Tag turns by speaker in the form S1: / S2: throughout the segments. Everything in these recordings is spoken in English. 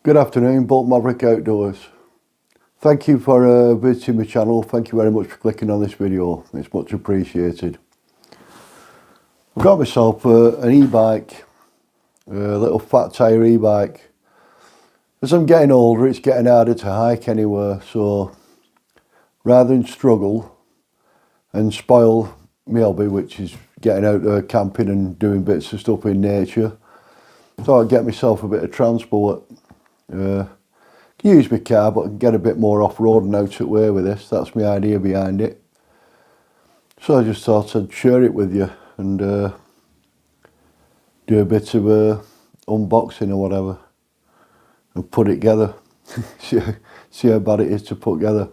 S1: Good afternoon, Bolt Maverick Outdoors. Thank you for visiting my channel. Thank you very much for clicking on this video. It's much appreciated. I've got myself an e-bike, a little fat tyre e-bike. As I'm getting older, it's getting harder to hike anywhere, so rather than struggle and spoil my hobby, which is getting out there camping and doing bits of stuff in nature, so I'd get myself a bit of transport. Can use my car, but I can get a bit more off-road and out of the way with this. That's my idea behind it. So I just thought I'd share it with you and do a bit of unboxing or whatever and put it together. see how bad it is to put together.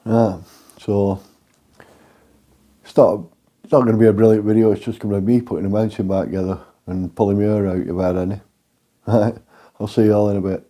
S1: So it's not going to be a brilliant video. It's just going to be me putting a mountain bike together and pulling my hair out if I had any. Right, I'll see you all in a bit.